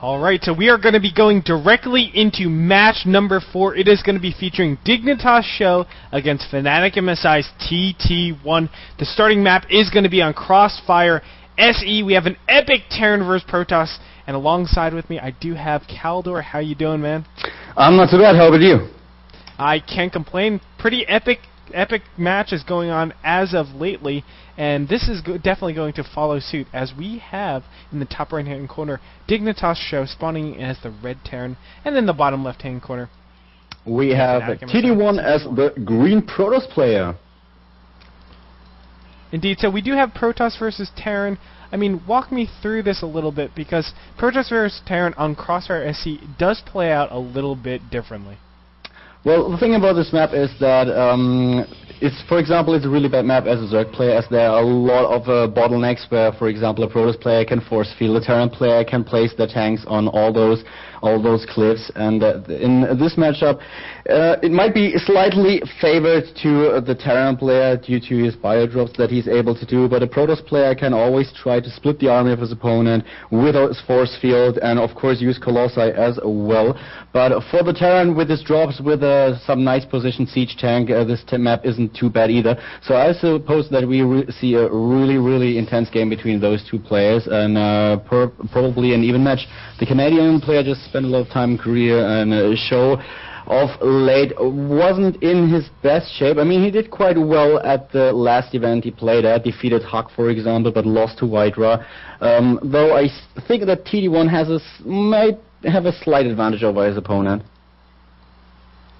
Alright, so we are going to be going directly into match number 4. It is going to be featuring Dignitas SjoW against Fnatic MSI's TT1. The starting map is going to be on Crossfire SE. We have an epic Terran vs Protoss, and alongside with me I do have Caldor. How you doing, man? I'm not too bad. How about you? I can't complain. Pretty epic match is going on as of lately, and this is definitely going to follow suit, as we have in the top right hand corner Dignitas SjoW spawning as the red Terran, and in the bottom left hand corner we have TT1 as the green Protoss player. Indeed, so we do have Protoss versus Terran. I mean, walk me through this a little bit, because Protoss versus Terran on Crossfire SE does play out a little bit differently. Well, the thing about this map is that for example, it's a really bad map as a Zerg player, as there are a lot of bottlenecks where, for example, a Protoss player can force field, a Terran player can place the tanks on all those cliffs, and in this matchup, it might be slightly favored to the Terran player due to his bio drops that he's able to do, but a Protoss player can always try to split the army of his opponent with his force field, and of course use Colossi as well. But for the Terran, with his drops, with some nice position siege tank, this map isn't too bad either. So I suppose that we see a really intense game between those two players, and probably an even match. The Canadian player just spent a lot of time in Korea, and SjoW of late wasn't in his best shape. I mean, he did quite well at the last event he played at, defeated Huck, for example, but lost to Hydra. Though I think that TT1 might have a slight advantage over his opponent.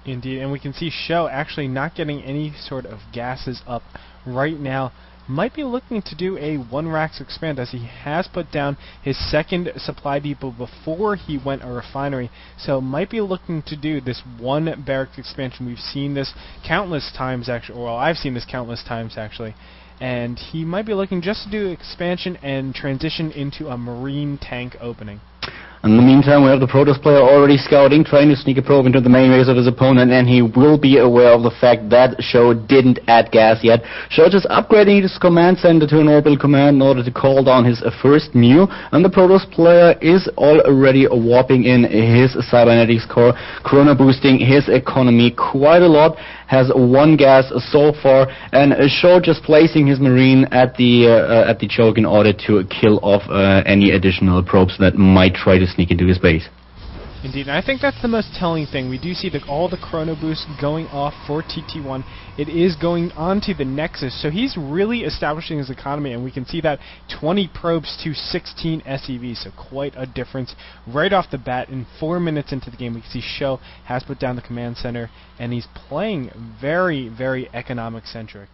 Indeed, and we can see SjoW actually not getting any sort of gases up right now. Might be looking to do a 1 racks expand, as he has put down his second supply depot before he went a refinery. So might be looking to do this 1 barracks expansion. We've seen this countless times, actually. Well, I've seen this countless times actually. And he might be looking just to do expansion and transition into a marine tank opening. In the meantime, we have the Protoss player already scouting, trying to sneak a probe into the main base of his opponent, and he will be aware of the fact that SjoW didn't add gas yet. SjoW just upgrading his command center to an orbital command in order to call down his first mule, and the Protoss player is already warping in his cybernetics core, chrono boosting his economy quite a lot, has 1 gas so far, and SjoW just placing his marine at the choke in order to kill off any additional probes that might try to sneak into his base. Indeed, and I think that's the most telling thing. We do see all the chrono boosts going off for TT1. It is going on to the Nexus, so he's really establishing his economy, and we can see that 20 probes to 16 SEVs, so quite a difference right off the bat. In 4 minutes into the game, we can see SjoW has put down the command center, and he's playing very economic-centric.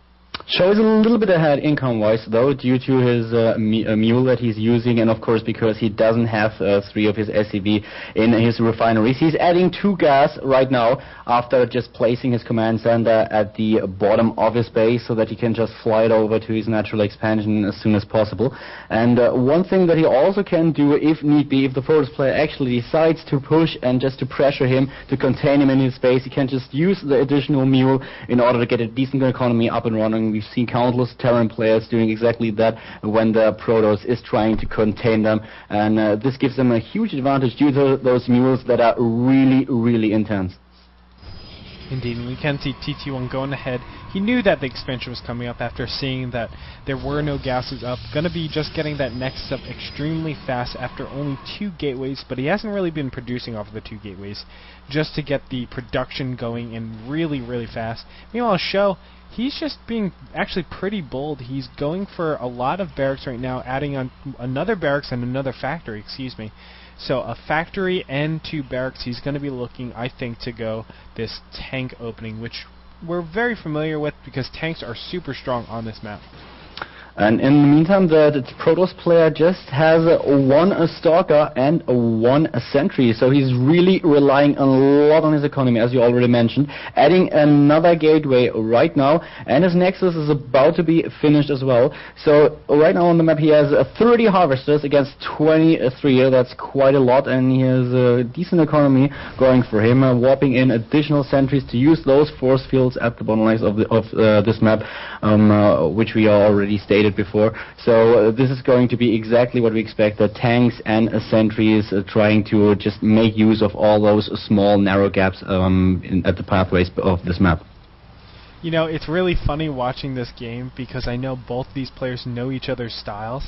SjoW is a little bit ahead income-wise, though, due to his mule that he's using, and of course because he doesn't have 3 of his SCV in his refineries. He's adding 2 gas right now after just placing his command center at the bottom of his base so that he can just fly it over to his natural expansion as soon as possible. And one thing that he also can do, if need be, if the Protoss player actually decides to push and just to pressure him, to contain him in his base, he can just use the additional mule in order to get a decent economy up and running. We've seen countless Terran players doing exactly that when the Protoss is trying to contain them, and this gives them a huge advantage due to those mules that are really intense. Indeed, and we can see TT1 going ahead. He knew that the expansion was coming up after seeing that there were no gases up. Gonna be just getting that next up extremely fast after only 2 gateways, but he hasn't really been producing off of the 2 gateways, just to get the production going in really fast. Meanwhile, SjoW, he's just being actually pretty bold. He's going for a lot of barracks right now, adding on another barracks and another factory, excuse me. So a factory and 2 barracks. He's going to be looking, I think, to go this tank opening, which we're very familiar with because tanks are super strong on this map. And in the meantime, the Protoss player just has 1 Stalker and 1 Sentry, so he's really relying a lot on his economy, as you already mentioned, adding another gateway right now, and his Nexus is about to be finished as well. So right now on the map he has 30 Harvesters against 23, that's quite a lot, and he has a decent economy going for him, warping in additional sentries to use those force fields at the bottlenecks of this map, which we are already stated. stated before. So this is going to be exactly what we expect, the tanks and sentries trying to just make use of all those small narrow gaps at the pathways of this map. You know, it's really funny watching this game because I know both these players know each other's styles.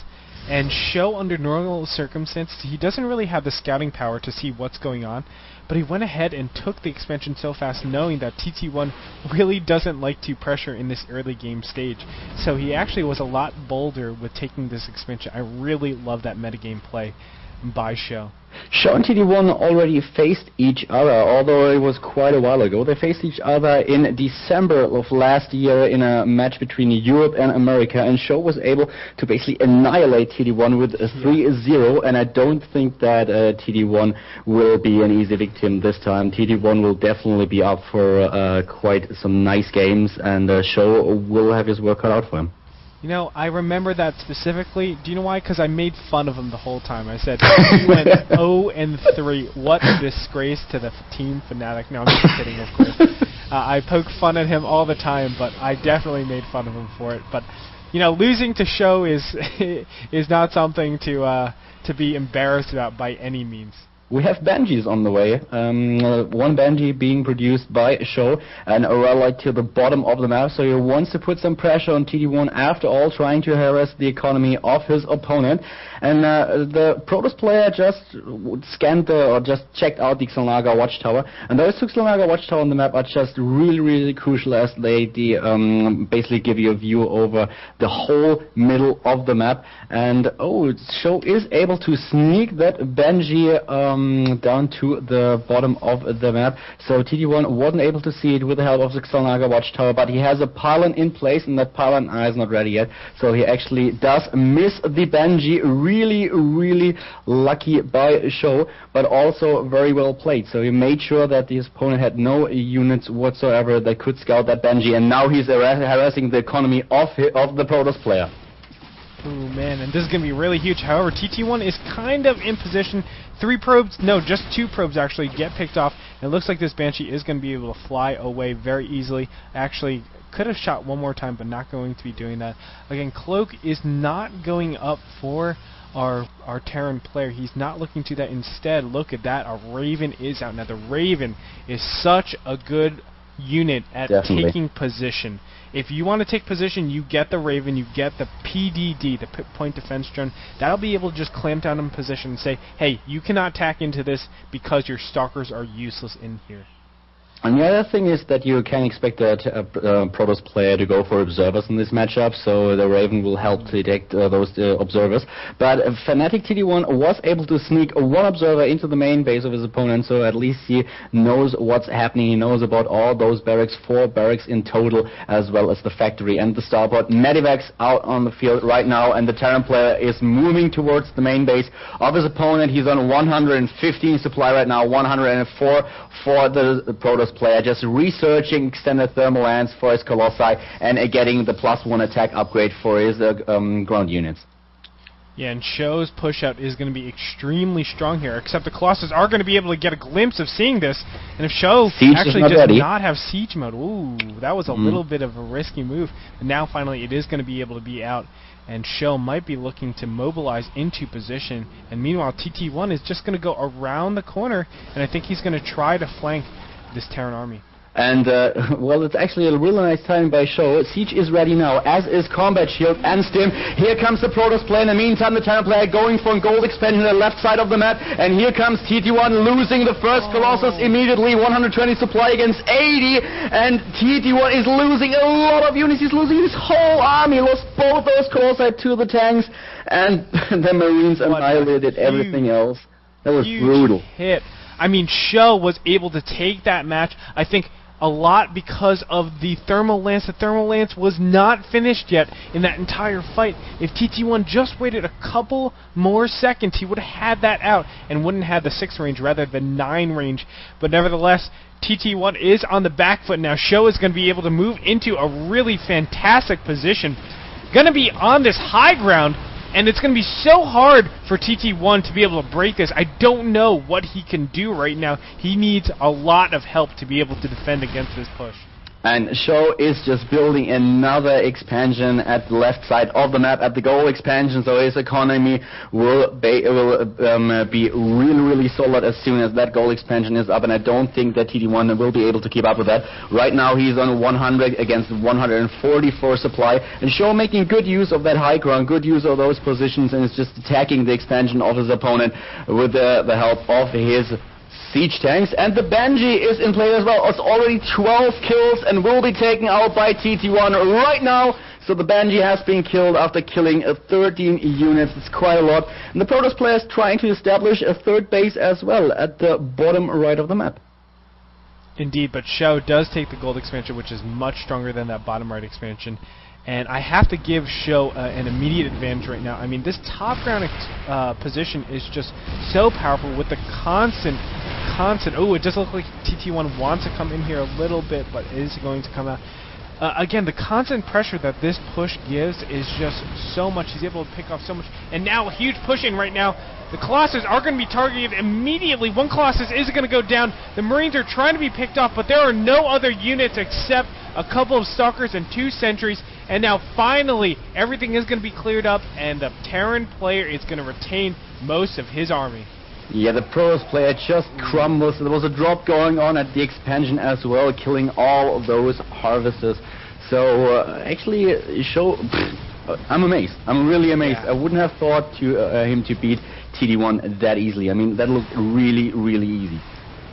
And SjoW, under normal circumstances, he doesn't really have the scouting power to see what's going on, but he went ahead and took the expansion so fast knowing that TT1 really doesn't like to pressure in this early game stage. So he actually was a lot bolder with taking this expansion. I really love that metagame play by SjoW. SjoW and TT1 already faced each other, although it was quite a while ago. They faced each other in December of last year in a match between Europe and America, and SjoW was able to basically annihilate TT1 with a 3-0, and I don't think that TT1 will be an easy victim this time. TT1 will definitely be up for quite some nice games, and SjoW will have his work cut out for him. You know, I remember that specifically. Do you know why? Because I made fun of him the whole time. I said, he went 0-3. What a disgrace to the Team Fnatic. No, I'm just kidding, of course. I poke fun at him all the time, but I definitely made fun of him for it. But, you know, losing to SjoW is not something to be embarrassed about by any means. We have Benjis on the way. One Benji being produced by SjoW and right to the bottom of the map. So he wants to put some pressure on TT1 after all, trying to harass the economy of his opponent. And the Protoss player just scanned or just checked out the Xel'Naga watchtower. And those two Xel'Naga watchtower on the map are just really, really crucial as they basically give you a view over the whole middle of the map. And SjoW is able to sneak that Benji down to the bottom of the map. So TT1 wasn't able to see it with the help of the Xel'Naga watchtower, but he has a pylon in place, and that pylon is not ready yet. So he actually does miss the Benji. Really, really lucky by SjoW, but also very well played. So he made sure that his opponent had no units whatsoever that could scout that Benji, and now he's harassing the economy of the Protoss player. Oh man, and this is going to be really huge. However, TT1 is kind of in position. 3 probes, no, just 2 probes actually get picked off. And it looks like this Banshee is going to be able to fly away very easily. Actually, could have shot one more time, but not going to be doing that. Again, Cloak is not going up for our Terran player. He's not looking to that. Instead, look at that. A Raven is out. Now, the Raven is such a good unit at taking position. If you want to take position, you get the Raven, you get the PDD, the Point Defense Drone. That'll be able to just clamp down in position and say, hey, you cannot tack into this because your Stalkers are useless in here. And the other thing is that you can expect that Protoss player to go for observers in this matchup, so the Raven will help to detect those observers. But Fnatic TT1 was able to sneak one observer into the main base of his opponent, so at least he knows what's happening. He knows about all those barracks, 4 barracks in total, as well as the factory and the starport. Medivacs out on the field right now, and the Terran player is moving towards the main base of his opponent. He's on 115 supply right now, 104 for the Protoss player, just researching extended thermal lance for his Colossi and getting the +1 attack upgrade for his ground units. Yeah, and SjoW's push-out is going to be extremely strong here, except the Colossus are going to be able to get a glimpse of seeing this, and if SjoW actually does not have siege mode, ooh, that was a little bit of a risky move, but now finally it is going to be able to be out, and SjoW might be looking to mobilize into position, and meanwhile TT1 is just going to go around the corner, and I think he's going to try to flank this Terran army. And, well, it's actually a really nice time by SjoW. Siege is ready now, as is Combat Shield and Stim. Here comes the Protoss player. In the meantime, the Terran player going for a gold expansion on the left side of the map. And here comes TT1 losing the first Colossus immediately. 120 supply against 80. And TT1 is losing a lot of units. He's losing his whole army. Lost both those Colossi to the tanks. And the Marines annihilated everything else. That was brutal. Hit. I mean, SjoW was able to take that match, I think, a lot because of the thermal lance. The thermal lance was not finished yet in that entire fight. If TT1 just waited a couple more seconds, he would have had that out and wouldn't have the 6 range rather than 9 range. But nevertheless, TT1 is on the back foot now. SjoW is going to be able to move into a really fantastic position. Going to be on this high ground, and it's going to be so hard for TT1 to be able to break this. I don't know what he can do right now. He needs a lot of help to be able to defend against this push. And SjoW is just building another expansion at the left side of the map, at the goal expansion, so his economy will be really solid as soon as that goal expansion is up, and I don't think that TT1 will be able to keep up with that. Right now he's on 100 against 144 supply, and SjoW making good use of that high ground, good use of those positions, and is just attacking the expansion of his opponent with the help of his siege tanks. And the Banshee is in play as well. It's already 12 kills and will be taken out by TT1 right now. So the Banshee has been killed after killing 13 units. It's quite a lot. And the Protoss player is trying to establish a third base as well at the bottom right of the map. Indeed, but SjoW does take the gold expansion, which is much stronger than that bottom right expansion. And I have to give SjoW an immediate advantage right now. I mean, this top ground position is just so powerful with the constant. Oh, it does look like TT1 wants to come in here a little bit, but is going to come out. Again, the constant pressure that this push gives is just so much. He's able to pick off so much. And now a huge push in right now. The Colossus are going to be targeted immediately. One Colossus is going to go down. The Marines are trying to be picked off, but there are no other units except a couple of Stalkers and 2 Sentries. And now finally, everything is going to be cleared up, and the Terran player is going to retain most of his army. Yeah, the Protoss player just crumbles. There was a drop going on at the expansion as well, killing all of those harvesters. So actually, SjoW, I'm amazed. I'm really amazed. Yeah. I wouldn't have thought him to beat TT1 that easily. I mean, that looked really easy.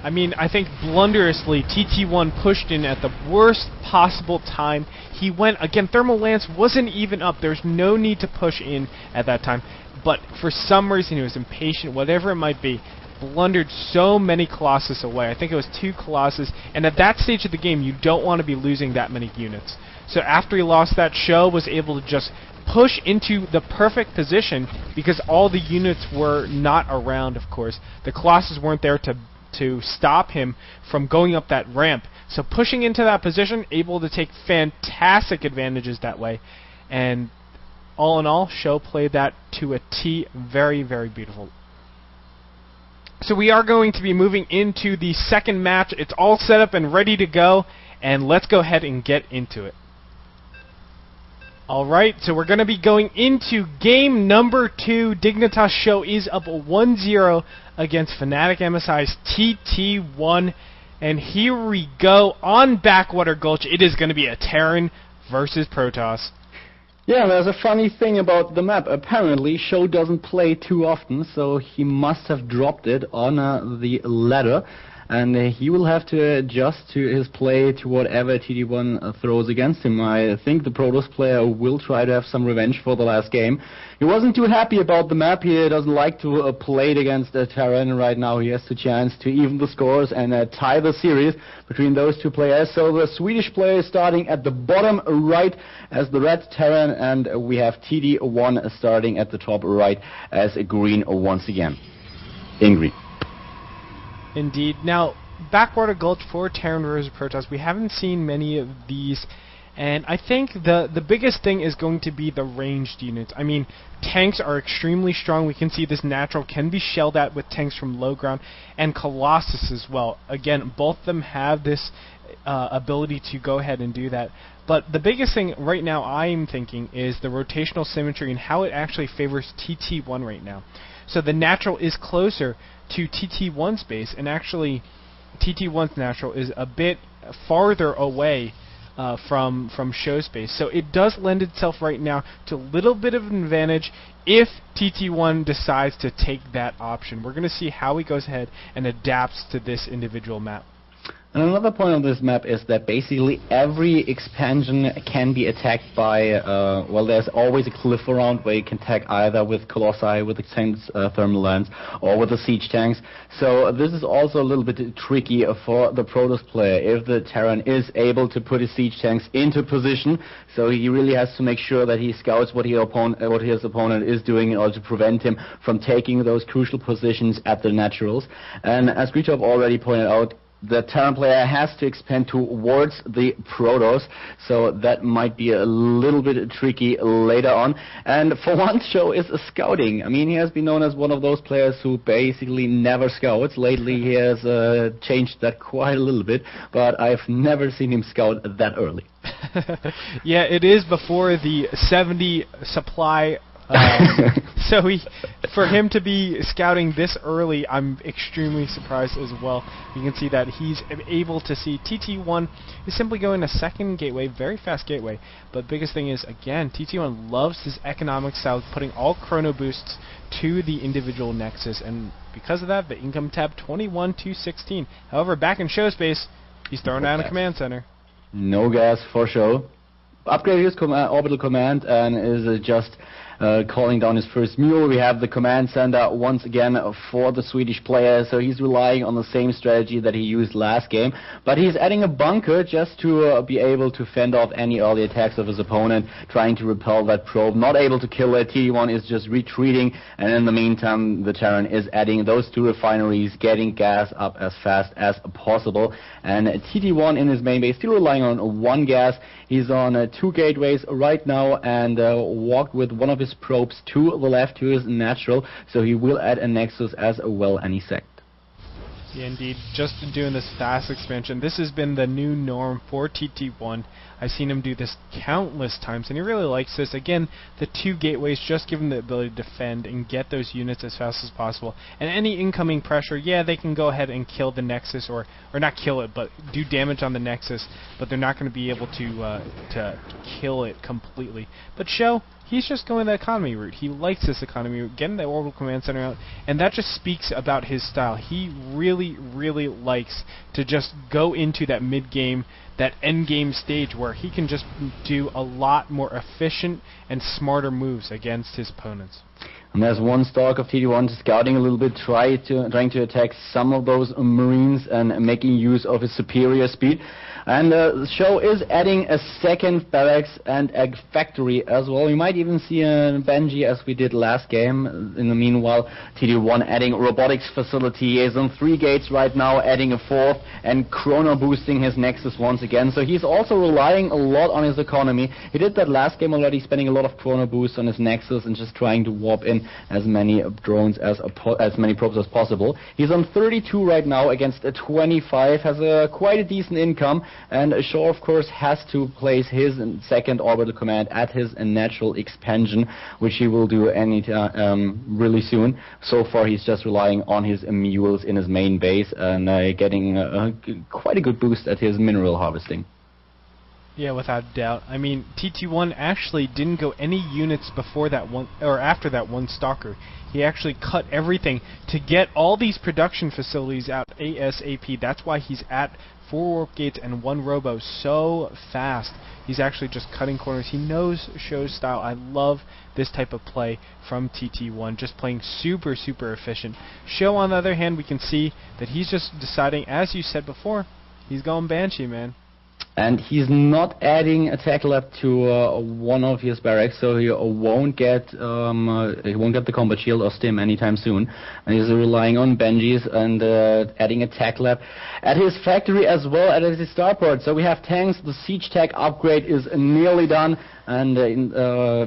I mean, I think blunderously, TT1 pushed in at the worst possible time. He went, again, Thermal Lance wasn't even up. There's no need to push in at that time. But for some reason, he was impatient, whatever it might be, blundered so many Colossus away. I think it was 2 Colossus. And at that stage of the game, you don't want to be losing that many units. So after he lost that, SjoW was able to just push into the perfect position because all the units were not around, of course. The Colossus weren't there to stop him from going up that ramp. So pushing into that position, able to take fantastic advantages that way. And all in all, SjoW played that to a T. Very beautiful. So we are going to be moving into the second match. It's all set up and ready to go, and let's go ahead and get into it. Alright, so we're going to be going into game number 2. Dignitas SjoW is up 1-0 against Fnatic MSI's TT1. And here we go on Backwater Gulch. It is going to be a Terran versus Protoss. Yeah, there's a funny thing about the map. Apparently, SjoW doesn't play too often, so he must have dropped it on the ladder. And he will have to adjust to his play to whatever TT1 throws against him. I think the Protoss player will try to have some revenge for the last game. He wasn't too happy about the map. He doesn't like to play it against Terran. Right now he has the chance to even the scores and tie the series between those two players. So the Swedish player is starting at the bottom right as the red Terran, and we have TT1 starting at the top right as a green once again. In green. Indeed. Now, Backwater Gulch for Terran versus Protoss, we haven't seen many of these, and I think the biggest thing is going to be the ranged units. I mean, tanks are extremely strong. We can see this natural can be shelled at with tanks from low ground, and Colossus as well. Again, both of them have this ability to go ahead and do that. But the biggest thing right now I'm thinking is the rotational symmetry and how it actually favors TT1 right now. So the natural is closer to TT1's base, and actually TT1's natural is a bit farther away from SjoW's base. So it does lend itself right now to a little bit of an advantage if TT1 decides to take that option. We're going to see how he goes ahead and adapts to this individual map. And another point of this map is that basically every expansion can be attacked by, well, there's always a cliff around where you can attack either with Colossi, with extended thermal lance, or with the siege tanks. So this is also a little bit tricky for the Protoss player if the Terran is able to put his siege tanks into position. So he really has to make sure that he scouts what his opponent is doing in order to prevent him from taking those crucial positions at the naturals. And as Gritov already pointed out, the Terran player has to expand towards the Protoss, so that might be a little bit tricky later on. And for once, SjoW is scouting. I mean, he has been known as one of those players who basically never scouts. Lately, he has changed that quite a little bit, but I've never seen him scout that early. Yeah, it is before the 70 supply. So for him to be scouting this early, I'm extremely surprised as well. You can see that he's able to see TT1 is simply going a second gateway, very fast gateway. But biggest thing is, again, TT1 loves his economic style, putting all chrono boosts to the individual nexus, and because of that, the income tab 21-16. However, back in SjoW space, he's throwing down a command center. No gas for SjoW. Upgraded his orbital command and is just calling down his first mule. We have the command center once again for the Swedish player, so he's relying on the same strategy that he used last game, but he's adding a bunker just to be able to fend off any early attacks of his opponent, trying to repel that probe. Not able to kill it. TT1 is just retreating, and in the meantime the Terran is adding those 2 refineries, getting gas up as fast as possible, and TT1 in his main base still relying on 1 gas. He's on 2 gateways right now, and walked with one of his probes to the left to his natural, so he will add a nexus as well any second. Yeah, indeed. Just doing this fast expansion. This has been the new norm for TT1. I've seen him do this countless times, and he really likes this. Again, the 2 gateways just give him the ability to defend and get those units as fast as possible. And any incoming pressure, yeah, they can go ahead and kill the Nexus, or not kill it, but do damage on the Nexus, but they're not going to be able to kill it completely. But SjoW, he's just going the economy route. He likes this economy route, getting the orbital command center out, and that just speaks about his style. He really, really likes to just go into that mid-game, that end-game stage where he can just do a lot more efficient and smarter moves against his opponents. And there's one stock of TT1 scouting a little bit, trying to attack some of those Marines and making use of his superior speed. And SjoW is adding a second barracks and a factory as well. You might even see a Benji as we did last game. In the meanwhile, TT1 adding robotics facility. He is on 3 gates right now, adding a 4th and chrono boosting his Nexus once again. So he's also relying a lot on his economy. He did that last game already, spending a lot of chrono boosts on his Nexus and just trying to warp in as many drones as many probes as possible. He's on 32 right now against a 25, has quite a decent income, and SjoW of course has to place his second orbital command at his natural expansion, which he will do really soon. So far he's just relying on his mules in his main base and getting quite a good boost at his mineral harvesting. Yeah, without a doubt. I mean, TT1 actually didn't go any units before that one, or after that one stalker. He actually cut everything to get all these production facilities out ASAP. That's why he's at 4 warp gates and 1 robo so fast. He's actually just cutting corners. He knows SjoW's style. I love this type of play from TT1, just playing super, super efficient. SjoW, on the other hand, we can see that he's just deciding, as you said before, he's going Banshee, man. And he's not adding a tech lab to one of his barracks, so he won't get the combat shield or stim anytime soon. And he's relying on Benjis and adding a tech lab at his factory as well as his starport. So we have tanks. The siege tech upgrade is nearly done, and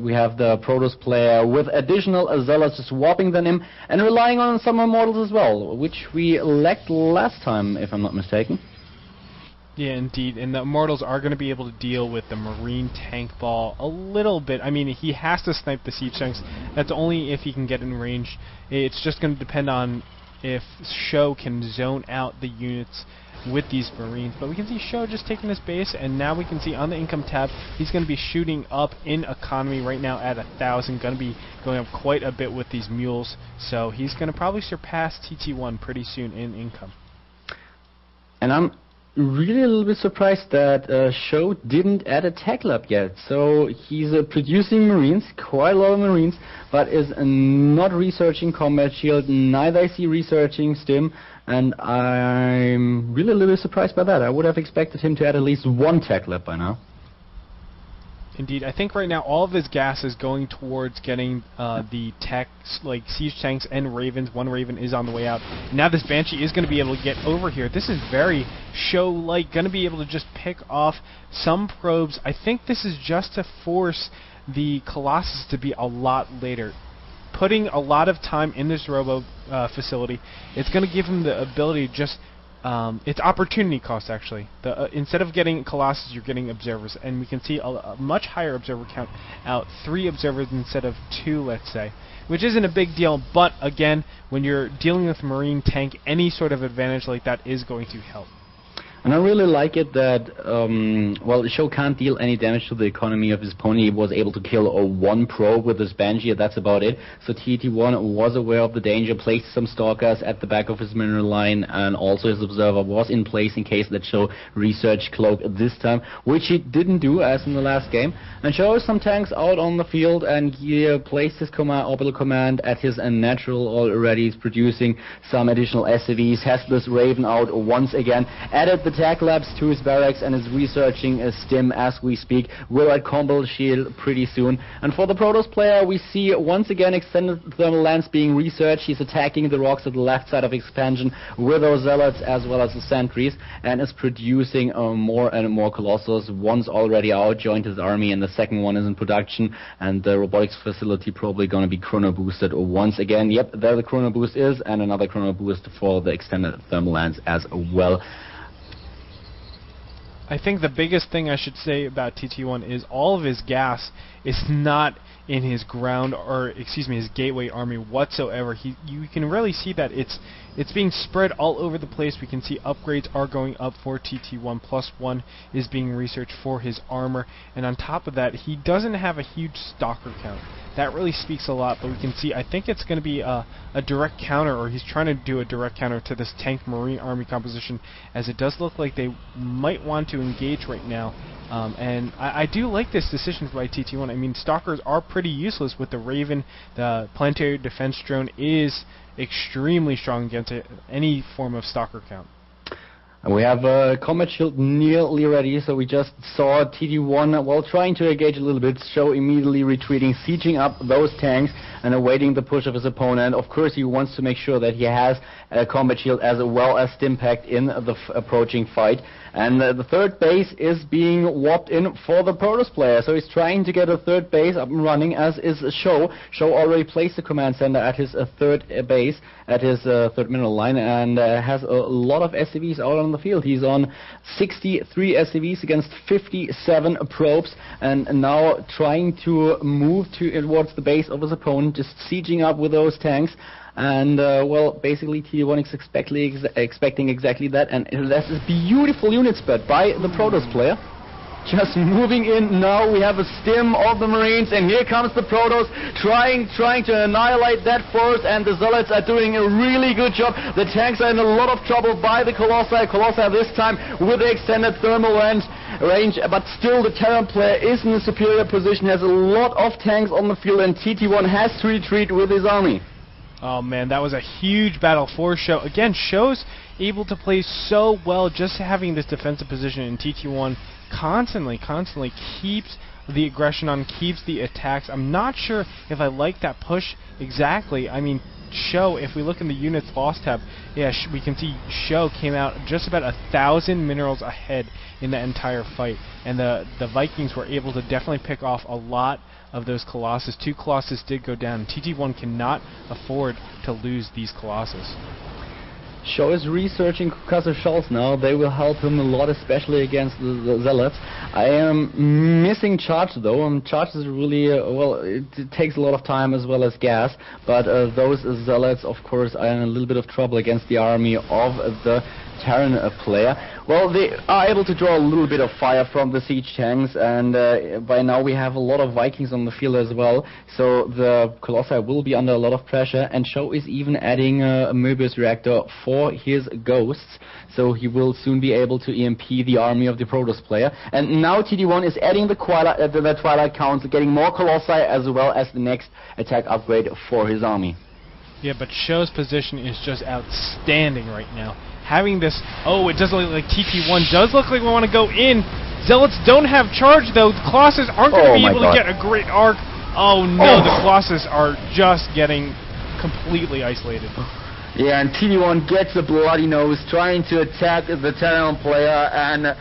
we have the Protoss player with additional zealots swapping them in and relying on some models as well, which we lacked last time, if I'm not mistaken. Yeah, indeed, and the Immortals are going to be able to deal with the Marine tank ball a little bit. I mean, he has to snipe the siege tanks. That's only if he can get in range. It's just going to depend on if SjoW can zone out the units with these Marines. But we can see SjoW just taking his base, and now we can see on the income tab, he's going to be shooting up in economy right now at 1,000. Going to be going up quite a bit with these mules, so he's going to probably surpass TT1 pretty soon in income. And I'm really a little bit surprised that SjoW didn't add a tech lab yet. So he's producing Marines, quite a lot of Marines, but is not researching combat shield, neither is he researching stim, and I'm really a little bit surprised by that. I would have expected him to add at least 1 tech lab by now. Indeed, I think right now all of his gas is going towards getting the techs, like siege tanks and ravens. One raven is on the way out. Now this Banshee is going to be able to get over here. This is very SjoW-like, going to be able to just pick off some probes. I think this is just to force the Colossus to be a lot later. Putting a lot of time in this robo facility, it's going to give him the ability to just it's opportunity cost, actually. Instead of getting Colossus, you're getting observers, and we can see a much higher observer count out. 3 observers instead of 2, let's say, which isn't a big deal, but again, when you're dealing with marine tank, any sort of advantage like that is going to help. And I really like it that, well, SjoW can't deal any damage to the economy of his opponent. He was able to kill 1 probe with his Banshee, that's about it. So TT1 was aware of the danger, placed some stalkers at the back of his mineral line, and also his observer was in place in case that SjoW research cloak this time, which he didn't do as in the last game. And SjoW some tanks out on the field, and he placed his orbital command at his natural already. He's producing some additional SCVs, has this Raven out once again, added the tech labs to his barracks, and is researching a stim as we speak. Will at combo shield pretty soon. And for the Protoss player, we see once again extended thermal lance being researched. He's attacking the rocks at the left side of expansion with those zealots as well as the sentries, and is producing more and more Colossus. One's already out, joined his army, and the second one is in production, and the robotics facility probably going to be chrono boosted once again. Yep, there the chrono boost is, and another chrono boost for the extended thermal lance as well. I think the biggest thing I should say about TT1 is all of his gas is not in his ground, or excuse me, his gateway army whatsoever. You can really see that it's being spread all over the place. We can see upgrades are going up for TT1. +1 is being researched for his armor, and on top of that, he doesn't have a huge stalker count. That really speaks a lot, but we can see, I think it's going to be a direct counter, or he's trying to do a direct counter to this tank marine army composition, as it does look like they might want to engage right now. And I do like this decision by TT1. I mean, stalkers are pretty useless with the Raven. The planetary defense drone is extremely strong against any form of stalker count. And we have a combat shield nearly ready, so we just saw TT1 while trying to engage a little bit, SjoW immediately retreating, sieging up those tanks and awaiting the push of his opponent. Of course, he wants to make sure that he has a combat shield as well as stimpact in the approaching fight. And the third base is being warped in for the Protoss player, so he's trying to get a third base up and running, as is SjoW. SjoW already placed the command center at his third base, at his third mineral line, and has a lot of SCVs out on the field. He's on 63 SCVs against 57 probes, and now trying to move towards the base of his opponent, just sieging up with those tanks. And, well, basically TT1 is expecting exactly that, and that's a beautiful unit spread by the Protoss player. Just moving in now, we have a stim of the Marines, and here comes the Protoss trying to annihilate that force, and the Zealots are doing a really good job. The tanks are in a lot of trouble by the Colossi. Colossi this time with the extended thermal range, but still the Terran player is in a superior position, has a lot of tanks on the field, and TT1 has to retreat with his army. Oh man, that was a huge battle for SjoW. Again, SjoW's able to play so well just having this defensive position, and TT1 constantly keeps the aggression on, keeps the attacks. I'm not sure if I like that push exactly. I mean, SjoW, if we look in the units lost tab, yeah, we can see SjoW came out just about 1,000 minerals ahead in that entire fight, and the Vikings were able to definitely pick off a lot of those Colossus. 2 Colossus did go down. TT1 cannot afford to lose these Colossus. SjoW is researching Concussive Shells now. They will help him a lot, especially against the Zealots. I am missing Charge though. Charge is really, well, it takes a lot of time as well as gas, but those Zealots, of course, are in a little bit of trouble against the army of the Terran player. Well, they are able to draw a little bit of fire from the siege tanks, and by now we have a lot of Vikings on the field as well, so the Colossi will be under a lot of pressure, and SjoW is even adding a Möbius reactor for his ghosts, so he will soon be able to EMP the army of the Protoss player. And now TT1 is adding the Twilight Council, getting more Colossi as well as the next attack upgrade for his army. Yeah, but SjoW's position is just outstanding right now. Having this, oh, it does look like TT1 does look like we want to go in. Zealots don't have charge, though. The Colossus aren't going to be able to get a great arc. Oh, no, the Colossus are just getting completely isolated. Yeah, and TT1 gets a bloody nose, trying to attack the Terran player, and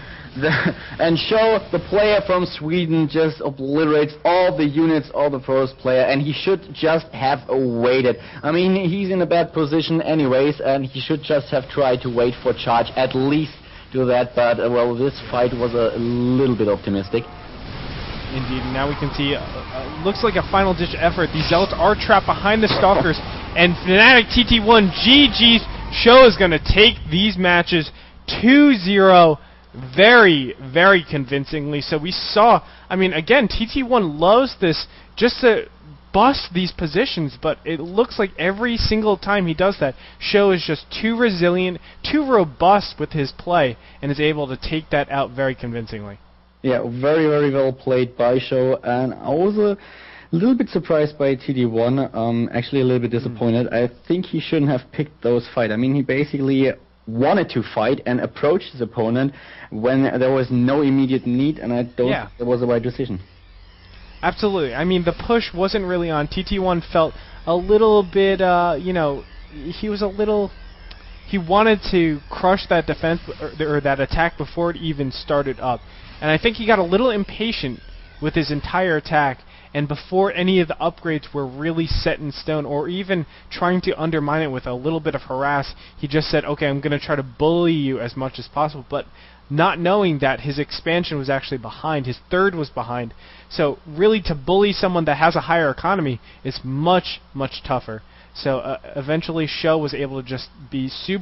SjoW, the player from Sweden, just obliterates all the units of the first player, and he should just have waited. I mean, he's in a bad position anyways, and he should just have tried to wait for charge, at least do that, but, well, this fight was a little bit optimistic. Indeed, and now we can see, looks like a final-ditch effort. These Zealots are trapped behind the Stalkers, and Fnatic TT1 GG's SjoW is going to take these matches 2-0 very, very convincingly. So we saw, I mean, again, TT1 loves this just to bust these positions, but it looks like every single time he does that, SjoW is just too resilient, too robust with his play, and is able to take that out very convincingly. Yeah, very, very well played by SjoW, and I was a little bit surprised by TT1, actually a little bit disappointed. I think he shouldn't have picked those fights. I mean, he basically wanted to fight and approach his opponent when there was no immediate need, and I don't think it was the right decision. Absolutely. I mean, the push wasn't really on. TT1 felt a little bit, you know, he wanted to crush that defense or that attack before it even started up. And I think he got a little impatient with his entire attack, and before any of the upgrades were really set in stone, or even trying to undermine it with a little bit of harass, he just said, okay, I'm going to try to bully you as much as possible, but not knowing that his expansion was actually behind, his third was behind. So really to bully someone that has a higher economy is much, much tougher. So eventually SjoW was able to just be super